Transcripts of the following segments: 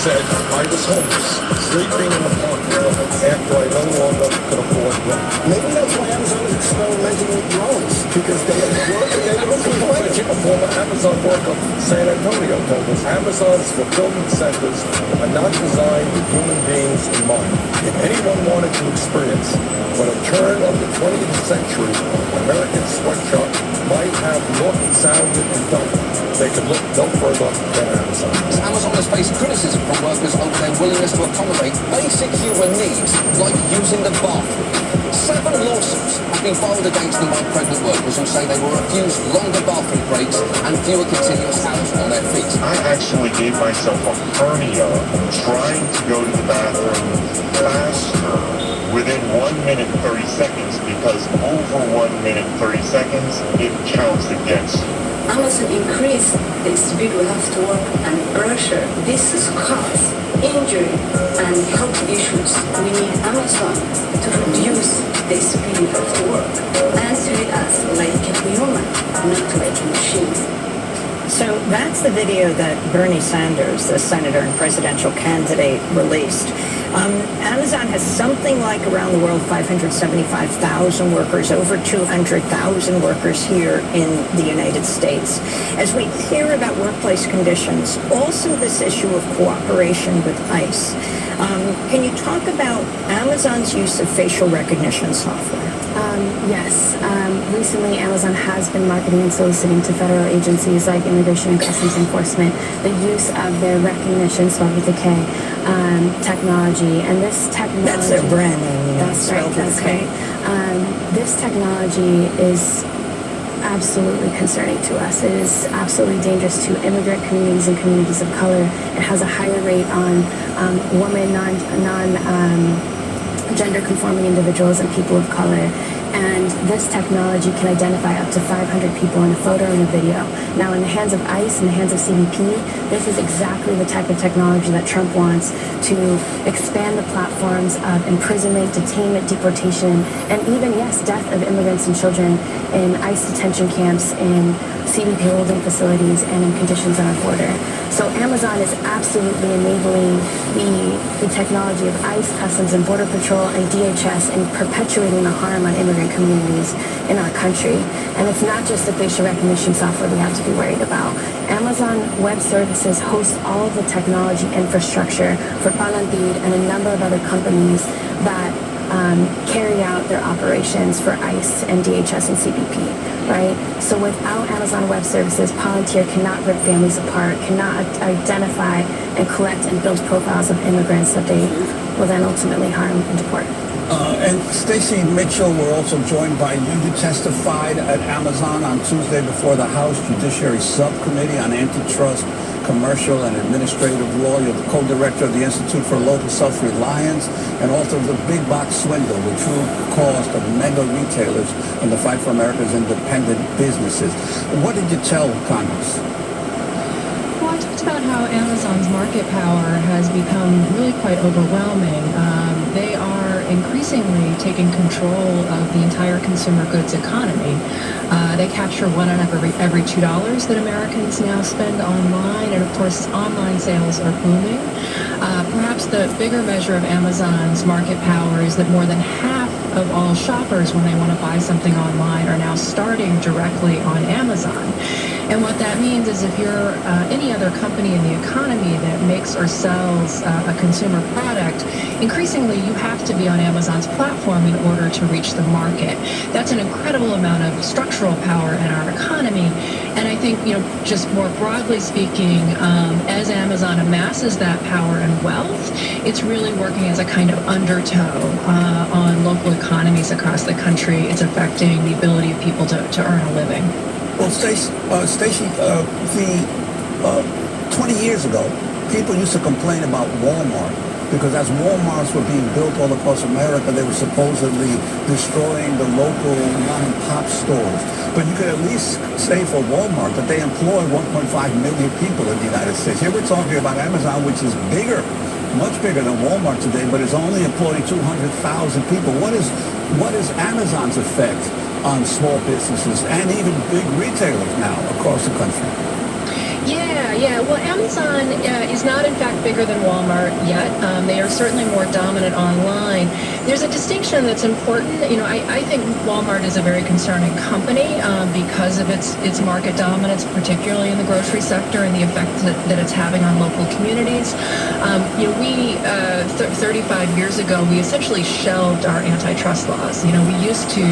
said, I was homeless, sleeping in the parking lot after I no longer could afford rent. Maybe that's why Amazon is experimenting with drones, because they have work and they don't complain. A former Amazon worker from San Antonio told us Amazon's fulfillment centers are not designed with human beings in mind. If anyone wanted to experience what a turn of the 20th century American sweatshop might have looked, sounded, and done, they could look no further than Amazon. Amazon has faced criticism from workers over their willingness to accommodate basic human needs, like using the bathroom. 7 lawsuits have been filed against them by pregnant workers who say they were refused longer bathroom breaks and fewer continuous hours on their feet. I actually gave myself a hernia trying to go to the bathroom faster within 1 minute 30 seconds because over 1 minute 30 seconds, it counts against you. Amazon increase the speed we have to work and pressure. This is cause injury and health issues. We need Amazon to reduce the speed we have to work and treat us like a human, not like a machine. So that's the video that Bernie Sanders, the senator and presidential candidate, released. Amazon has something like around the world 575,000 workers, over 200,000 workers here in the United States. As we hear about workplace conditions, also this issue of cooperation with ICE. Can you talk about Amazon's use of facial recognition software? Yes. Recently, Amazon has been marketing and soliciting to federal agencies like Immigration and Customs Enforcement the use of their recognition, spelled with a K, technology. And this technology... That's their brand name. That's right. That's right. This technology is absolutely concerning to us. It is absolutely dangerous to immigrant communities and communities of color. It has a higher rate on women, gender conforming individuals and people of color. And this technology can identify up to 500 people in a photo and a video. Now, in the hands of ICE, in the hands of CBP, this is exactly the type of technology that Trump wants to expand the platforms of imprisonment, detainment, deportation, and even, yes, death of immigrants and children in ICE detention camps, in CBP holding facilities, and in conditions on our border. So Amazon is absolutely enabling the technology of ICE, Customs and Border Patrol, and DHS in perpetuating the harm on immigrant communities in our country. And it's not just the facial recognition software we have to be worried about. Amazon Web Services hosts all of the technology infrastructure for Palantir and a number of other companies that carry out their operations for ICE and DHS and CBP, right? So without Amazon Web Services, Palantir cannot rip families apart, cannot identify and collect and build profiles of immigrants that they will then ultimately harm and deport. And Stacey Mitchell, we're also joined by you. You testified at Amazon on Tuesday before the House Judiciary Subcommittee on Antitrust, Commercial and Administrative Law. You're the co-director of the Institute for Local Self-Reliance and author of The Big Box Swindle, the true cost of mega retailers and the fight for America's independent businesses. What did you tell Congress? Well, I talked about how Amazon's market power has become really quite overwhelming. They are increasingly taking control of the entire consumer goods economy. They capture $1 out of every $2 that Americans now spend online, and of course online sales are booming. Perhaps the bigger measure of Amazon's market power is that more than half of all shoppers, when they want to buy something online, are now starting directly on Amazon. And what that means is if you're any other company in the economy that makes or sells a consumer product, increasingly you have to be on Amazon's platform in order to reach the market. That's an incredible amount of structural power in our economy. And I think, just more broadly speaking, as Amazon amasses that power and wealth, it's really working as a kind of undertow on local economies across the country. It's affecting the ability of people to earn a living. Well, Stacey, 20 years ago, people used to complain about Walmart because as Walmarts were being built all across America, they were supposedly destroying the local mom-and-pop stores. But you could at least say for Walmart that they employ 1.5 million people in the United States. Here we're talking about Amazon, which is bigger, much bigger than Walmart today, but is only employing 200,000 people. What is Amazon's effect on small businesses and even big retailers now across the country? Yeah. Well, Amazon is not, in fact, bigger than Walmart yet. They are certainly more dominant online. There's a distinction that's important. You know, I think Walmart is a very concerning company because of its market dominance, particularly in the grocery sector, and the effect that it's having on local communities. You know, we 35 years ago, we essentially shelved our antitrust laws. You know, we used to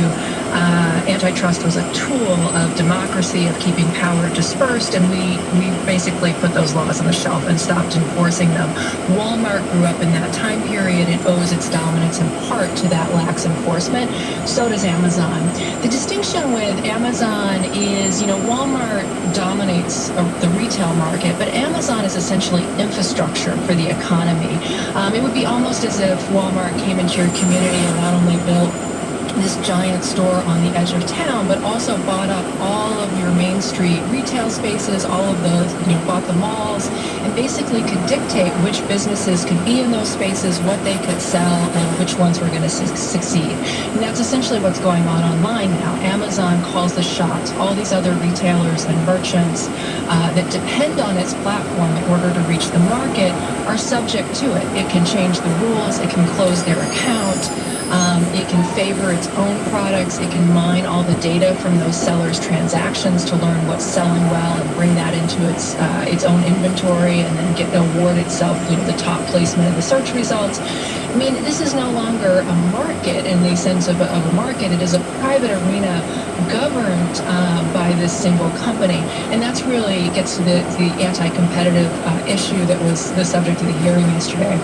antitrust was a tool of democracy, of keeping power dispersed, and we basically put those laws on the shelf and stopped enforcing them. Walmart grew up in that time period. It owes its dominance in part to that lax enforcement. So does Amazon. The distinction with Amazon is, you know, Walmart dominates the retail market, but Amazon is essentially infrastructure for the economy. It would be almost as if Walmart came into your community and not only built this giant store on the edge of town, but also bought up all of your Main Street retail spaces, all of those, you know, bought the malls, and basically could dictate which businesses could be in those spaces, what they could sell, and which ones were going to succeed. And that's essentially what's going on online now. Amazon calls the shots. All these other retailers and merchants that depend on its platform in order to reach the market are subject to it. It can change the rules. It can close their account. It can favor its own products. It can mine all the data from those sellers' transactions to learn what's selling well and bring that into its own inventory, and then award itself, you know, the top placement in the search results. I mean, this is no longer a market in the sense of a market. It is a private arena governed by this single company, and that's really gets to the anti-competitive issue that was the subject of the hearing yesterday.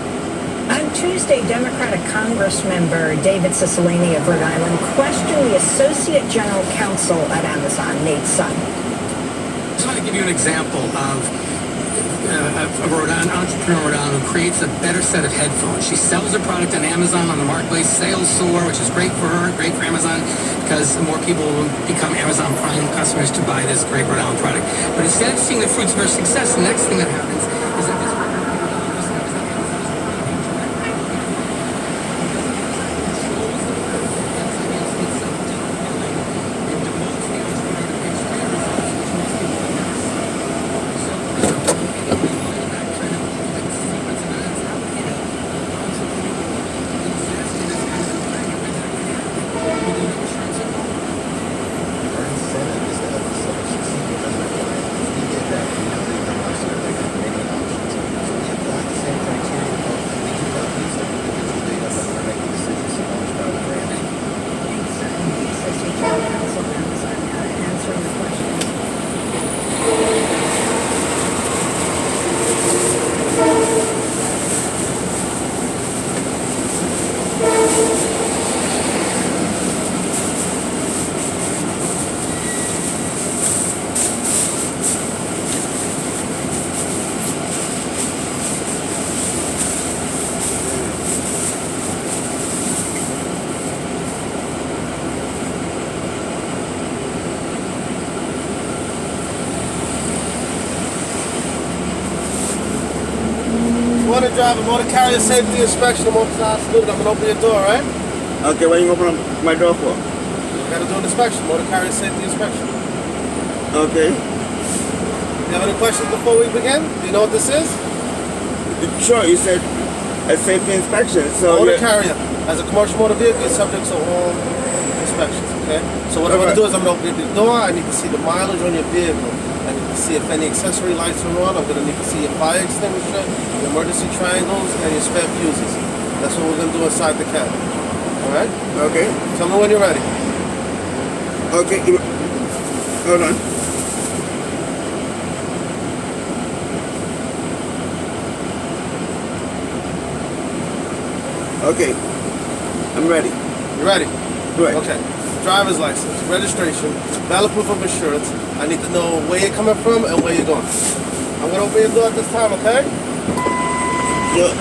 On Tuesday, Democratic Congress member David Cicilline of Rhode Island questioned the Associate General Counsel at Amazon, Nate Sun. I just want to give you an example of a Rhode Island entrepreneur in Rhode Island who creates a better set of headphones. She sells her product on Amazon on the marketplace. Sales soar, which is great for her, great for Amazon, because more people will become Amazon Prime customers to buy this great Rhode Island product. But instead of seeing the fruits of her success, the next thing that happens is that this Motor driver, motor carrier safety inspection. I'm outside student. I'm gonna open your door, right? Okay, what are you opening my door for? Gotta do an inspection, motor carrier safety inspection. Okay. You have any questions before we begin? Do you know what this is? Sure, you said a safety inspection. So motor carrier, as a commercial motor vehicle, is subject to all inspections, okay? So what I'm gonna do is I'm gonna open your door. I need to see the mileage on your vehicle. I need to see if any accessory lights are on. I'm gonna need to see your fire extinguisher, your emergency triangles, and your spare fuses. That's what we're gonna do inside the cab. All right? Okay. Tell me when you're ready. Okay. Hold on. Okay. I'm ready. You ready? Right. Okay. Driver's license, registration, valid proof of insurance. I need to know where you're coming from and where you're going. I'm gonna open your door at this time, okay? Yeah.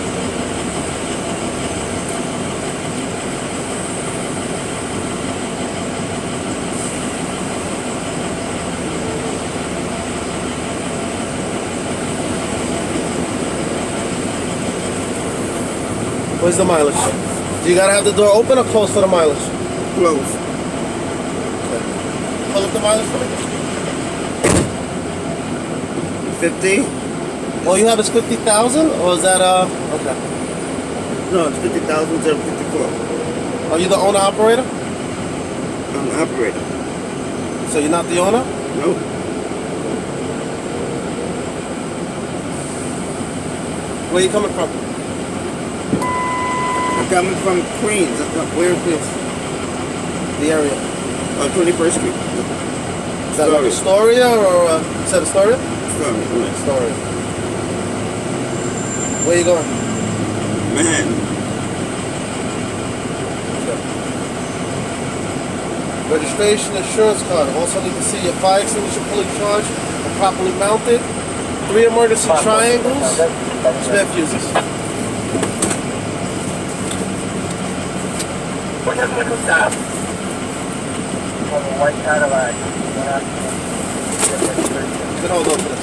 Where's the mileage? Do you gotta have the door open or closed for the mileage? Close. Pull up the mileage for me. 50? All you have is 50,000, or is that okay? No, it's 50,054. Are you the owner operator? I'm the operator. So you're not the owner? No. Where you coming from? I'm coming from Queens. Where in Queens? The area. 21st Street. Is that like Astoria or is that Astoria? Sorry. Astoria. Where you going? Manhattan. Registration, insurance card. Also need to see your fire extinguisher fully charged and properly mounted. 3 emergency triangles. Spare fuses. We're just going to stop. From a white Cadillac. You can hold on to this.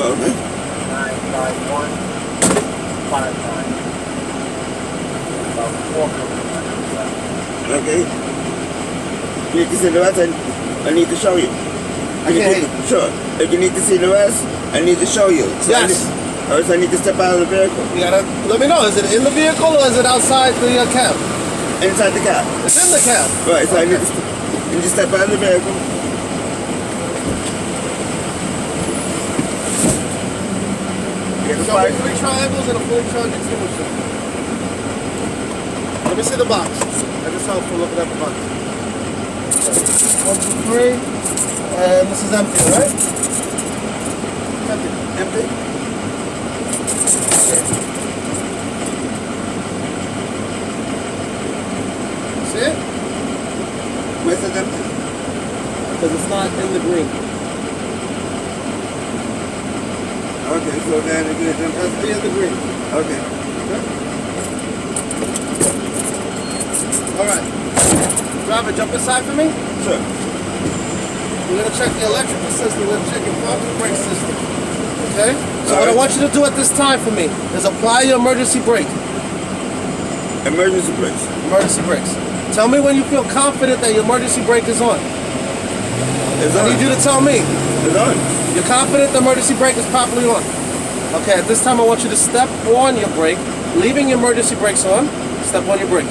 Okay. 95159. About 4 Okay. You need to see the rest, I need to show you. I can't hear you. Sure. If you need to see the rest, I need to show you. So Yes. I need to step out of the vehicle. You gotta let me know. Is it in the vehicle or is it outside the cab? Inside the cab. It's in the cab. Right, so I need to step out of the vehicle. Get the Show me fire. 3 triangles and a fully charged extinguisher. Let me see the box. I just helpful looking at the box. 1, 2, 3. And this is empty, right? Empty. Empty? See it? Where's it empty? Because it's not in the green. Okay, so then it is empty. It's in the green. Okay. Alright. Driver, jump inside for me. Sure. We're gonna check the electrical system, we're gonna check your parking brake system. Okay? So what I Alright. want you to do at this time for me is apply your emergency brake. Emergency brakes. Emergency brakes. Tell me when you feel confident that your emergency brake is on. It's I on. need you to tell me. It's on. You're confident the emergency brake is properly on. Okay, at this time I want you to step on your brake, leaving your emergency brakes on, step on your brake.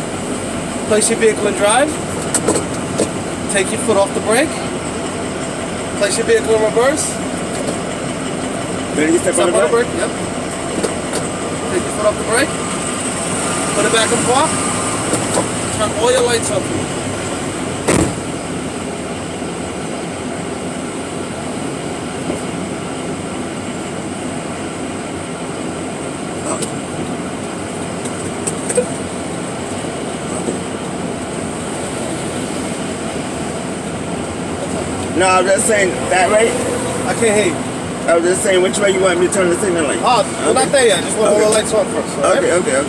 Place your vehicle in drive, take your foot off the brake, place your vehicle in reverse, Then you step on the brake. Yep. Take your foot off the brake, put it back in park, turn all your lights on for me. No, I was just saying that way. I can't hear you. I was just saying which way you want me to turn the signal light. Oh, we're not there yet. I just want all the lights on first. All right? Okay.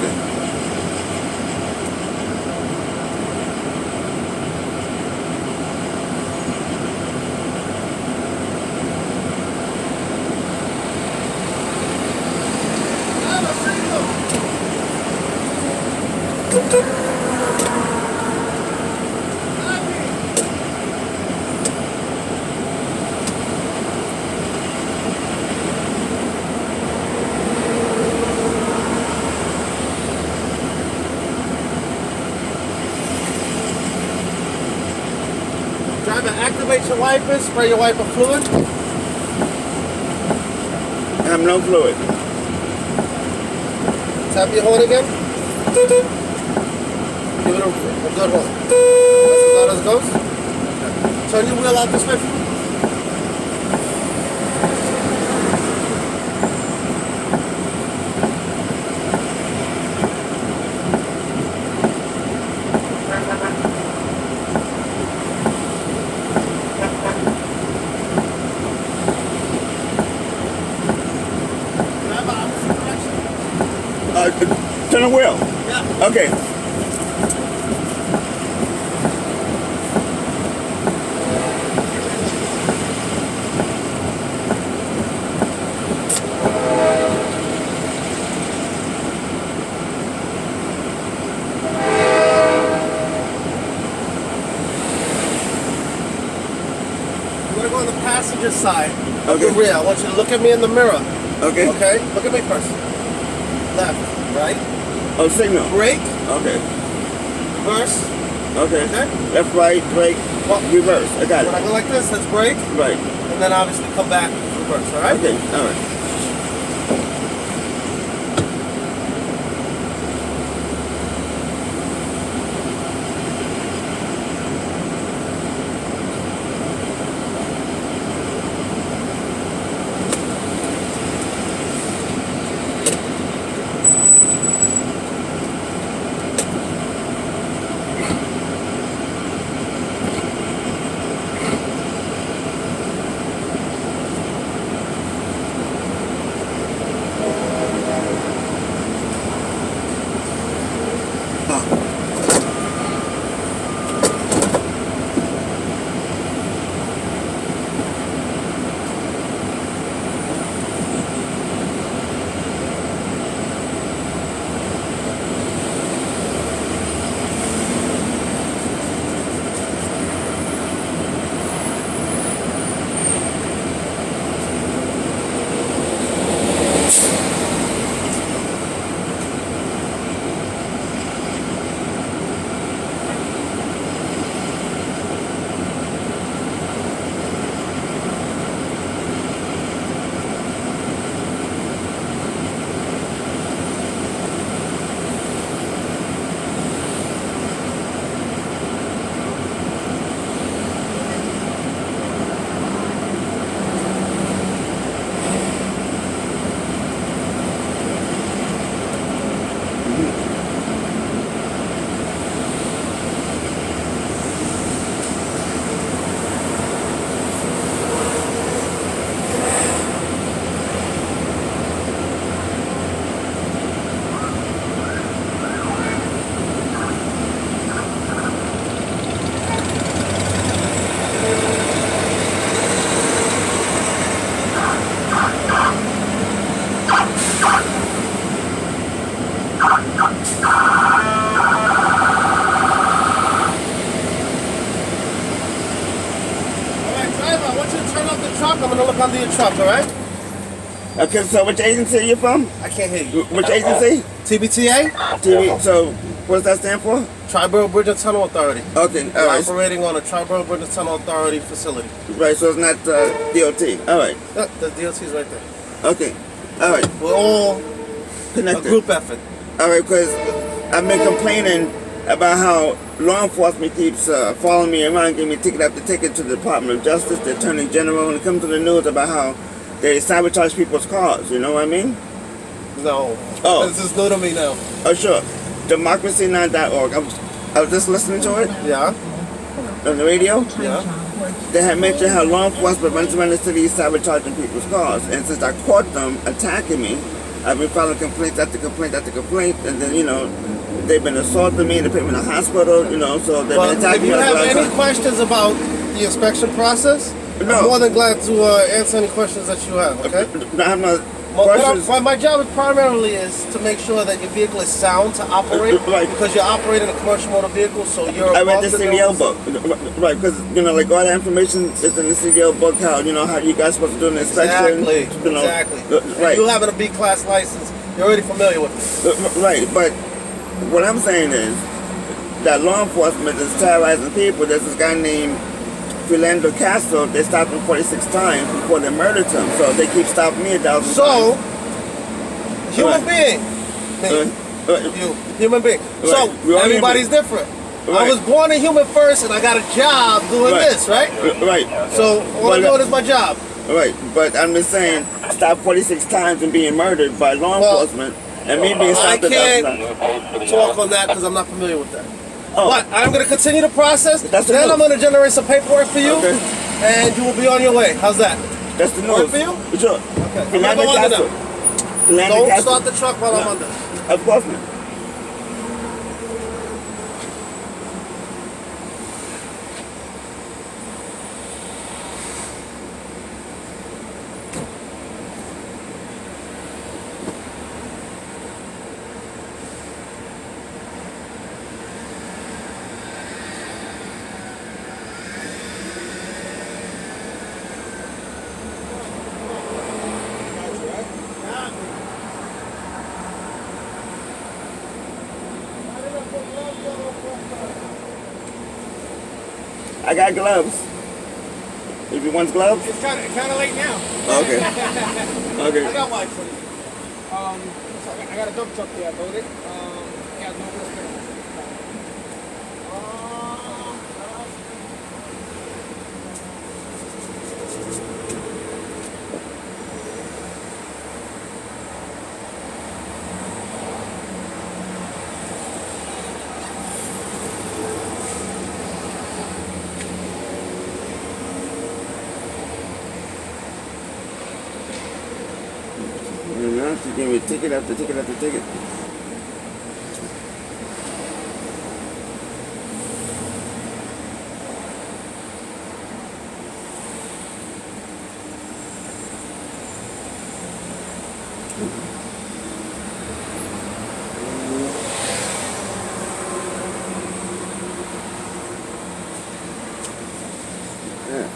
Driver, activate your wipers, spray your wiper fluid. I have no fluid. Tap your horn again. Give it a good horn. That's as loud as it goes. Turn your wheel out this way. Turn the wheel. Yeah. Okay. We're going to go on the passenger side. of the rear. I want you to look at me in the mirror. Okay. Okay? Look at me first. Left, right, Oh, signal. brake, Okay. reverse. Okay. Okay? Left, right, brake, reverse. I got When I it. go like this, that's brake, Right. and then obviously come back, reverse, all right? Okay. All right. I'm gonna look under your truck, all right? Okay, so which agency are you from? I can't hear you. Which agency? TBTA? TV. So, what does that stand for? Triborough Bridge and Tunnel Authority. Okay, all We're right. operating on a Triborough Bridge and Tunnel Authority facility. Right, so it's not DOT. All right. Yeah, the DOT is right there. Okay. All right. We're all Connected. a group effort. All right, because I've been complaining about how law enforcement keeps following me around, giving me ticket after ticket to the Department of Justice, the Attorney General, and it comes to the news about how they sabotage people's cars. You know what I mean? No. Oh. This is new to me now. Oh, sure. DemocracyNow.org. I was just listening to it Yeah. on the radio. Yeah. They had mentioned how law enforcement runs around the city sabotaging people's cars. And since I caught them attacking me, I've been filing complaints after complaint after complaint. And then, you know, they've been assaulting me, they put me in the hospital, you know, so they've Well, been attacking if you me. have like any that. questions about the inspection process, No. I'm more than glad to answer any questions that you have, okay? I have no questions. My job primarily is to make sure that your vehicle is sound to operate, Right. because you're operating a commercial motor vehicle, so you're I read above the the CDL norms. book, right? Because you know, like all that information is in the CDL book. How you know how you guys supposed to do an inspection? Exactly, You know, exactly. right, And you having a B-class license, you're already familiar with it. right. But what I'm saying is that law enforcement is terrorizing people. There's this guy named Philando Castro. They stopped him 46 times before they murdered him. So they keep stopping me 1,000 So, times. human being, you, human being. So, Right. We're all everybody's human. different. I Right. was born a human first, and I got a job doing Right. this, right? Right. So, all I'm But- doing is my job. Right, but I'm just saying, stop 46 times and being murdered by law Well, enforcement, and me being I stopped 1,000 times. can't talk on that because I'm not familiar with that. Oh. But I'm going to continue the process. That's the Then news. I'm going to generate some paperwork for you, Okay. and you will be on your way. How's that? That's the news. Work for you? Sure. Okay. Philando I'm gonna go under Castro. Philando Don't Castro. start the truck while I'm No. under. Of course not. I got gloves. If you want gloves? It's kind of late now. Okay. Okay. I got one for you. So I got a dump truck there loaded. Yeah, no listener. You know, to give me ticket after ticket after ticket. Yeah.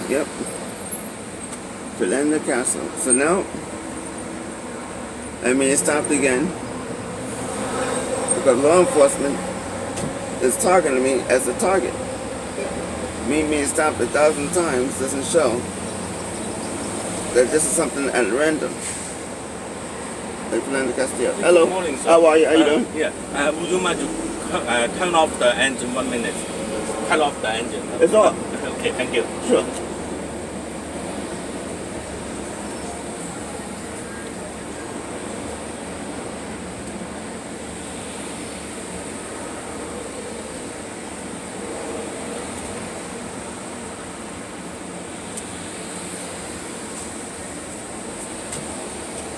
Yep. Philander Castle. So now, it stopped again because law enforcement is targeting me as a target. Me being stopped 1,000 times doesn't show that this is something at random. Fernando Castillo. Hello. Good morning, sir. How are you? How you doing? Yeah. Would you mind to turn off the engine 1 minute? Cut off the engine. It's off. Okay, thank you. Sure.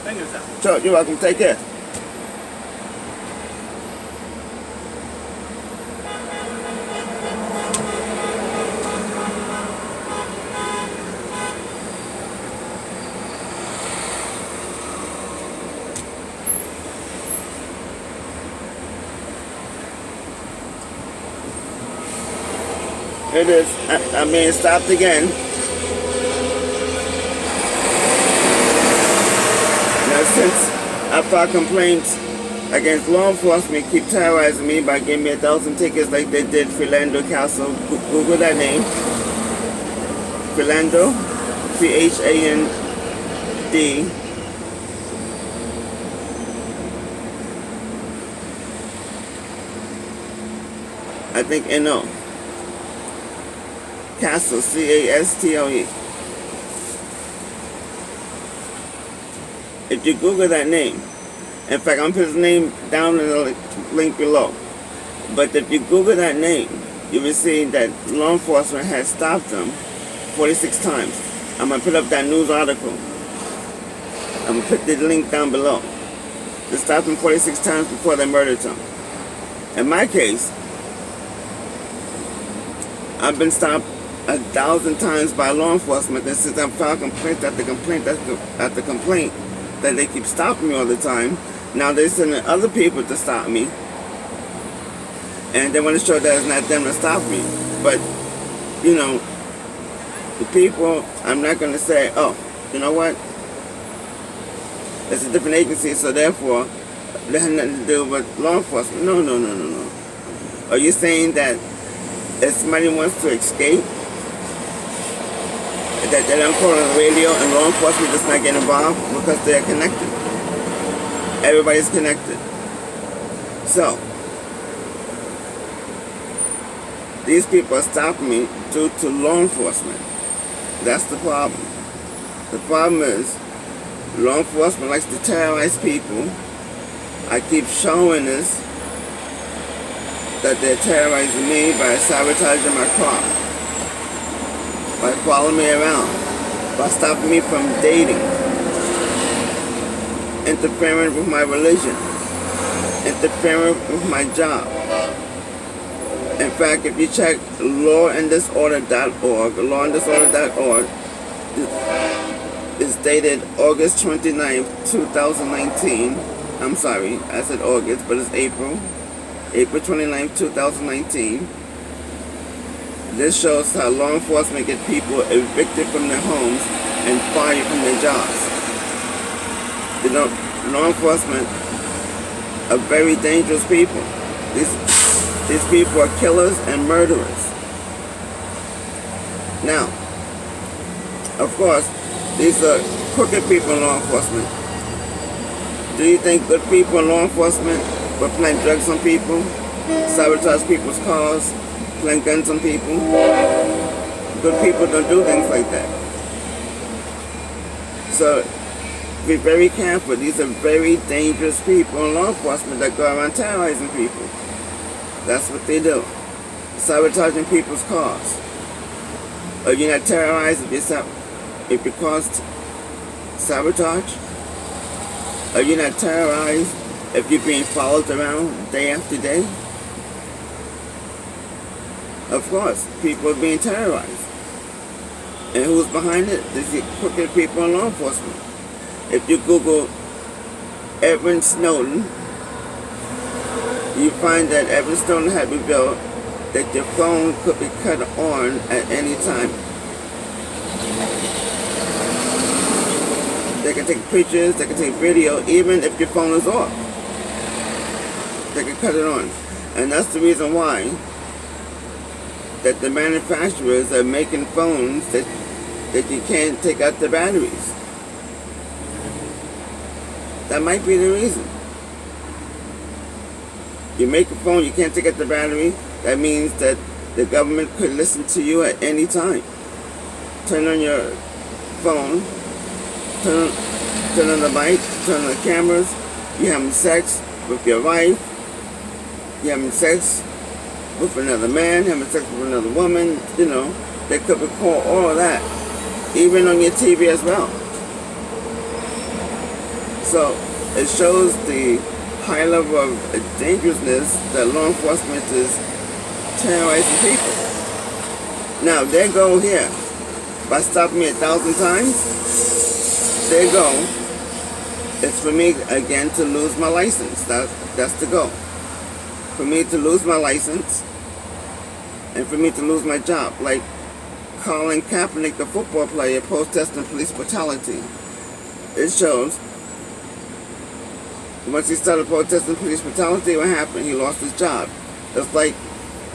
Thank you, sir. Sure, you're welcome. Take care. It is. It stopped again. Now, since I filed complaints against law enforcement, keep terrorizing me by giving me 1,000 tickets like they did Philando Castle. Google that name. Philando, Phand. I think NO. Castle, Castle. If you Google that name, in fact, I'm putting his name down in the link below. But if you Google that name, you will see that law enforcement has stopped them 46 times. I'm going to put up that news article. I'm going to put the link down below. They stopped him 46 times before they murdered him. In my case, I've been stopped 1,000 times by law enforcement, and since I've filed complaint after complaint after complaint that they keep stopping me all the time, now they're sending other people to stop me, and they want to show that it's not them to stop me. But, you know, the people, I'm not going to say, oh, you know what, it's a different agency, so therefore, they have nothing to do with law enforcement. No. Are you saying that if somebody wants to escape, that they don't call on the radio and law enforcement does not get involved because they're connected? Everybody's connected. So, these people are stopping me due to law enforcement. That's the problem. The problem is, law enforcement likes to terrorize people. I keep showing this, that they're terrorizing me by sabotaging my car, by following me around, by stopping me from dating, interfering with my religion, interfering with my job. In fact, if you check lawanddisorder.org, lawanddisorder.org is dated August 29th, 2019. I'm sorry, I said August, but it's April 29th, 2019. This shows how law enforcement get people evicted from their homes and fired from their jobs. You know, law enforcement are very dangerous people. These people are killers and murderers. Now, of course, these are crooked people in law enforcement. Do you think good people in law enforcement will plant drugs on people, sabotage people's cars, plant guns on people? Good people don't do things like that. So be very careful. These are very dangerous people in law enforcement that go around terrorizing people. That's what they do. Sabotaging people's cars. Are you not terrorized if you caused sabotage? Are you not terrorized if you're being followed around day after day? Of course, people are being terrorized. And who's behind it? These crooked people in law enforcement. If you Google Edward Snowden, you find that Edward Snowden had revealed that your phone could be cut on at any time. They can take pictures, they can take video, even if your phone is off. They can cut it on. And that's the reason why that the manufacturers are making phones that you can't take out the batteries. That might be the reason. You make a phone, you can't take out the battery. That means that the government could listen to you at any time. Turn on your phone, turn on the light, turn on the cameras. You're having sex with your wife. You're having sex with another man, having sex with another woman. You know, they could record all of that, even on your TV as well. So it shows the high level of dangerousness that law enforcement is terrorizing people. Now, their goal here, by stopping me 1,000 times, their goal is for me, again, to lose my license. That's the goal. For me to lose my license and for me to lose my job. Like Colin Kaepernick, the football player, protesting police brutality. It shows once he started protesting police brutality, what happened? He lost his job. It's like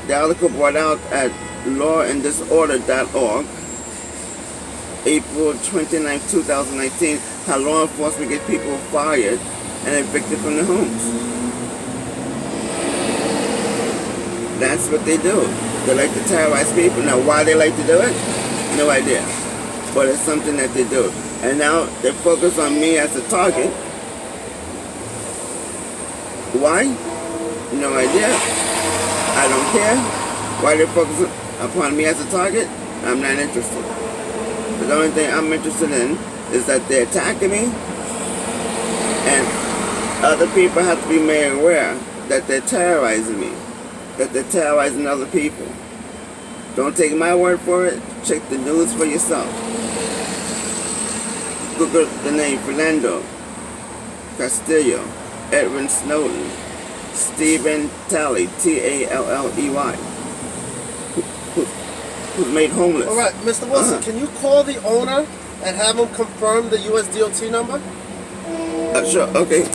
the article brought out at lawanddisorder.org, April 29, 2019, how law enforcement gets people fired and evicted from their homes. That's what they do. They like to terrorize people. Now, why they like to do it? No idea. But it's something that they do. And now they focus on me as a target. Why? No idea. I don't care. Why they focus upon me as a target? I'm not interested. The only thing I'm interested in is that they're attacking me, and other people have to be made aware that they're terrorizing me, that they're terrorizing other people. Don't take my word for it. Check the news for yourself. Google the name Philando Castillo, Edward Snowden, Stephen Talley, Talley, who's made homeless. All right, Mr. Wilson, can you call the owner and have him confirm the US DOT number? Sure, okay.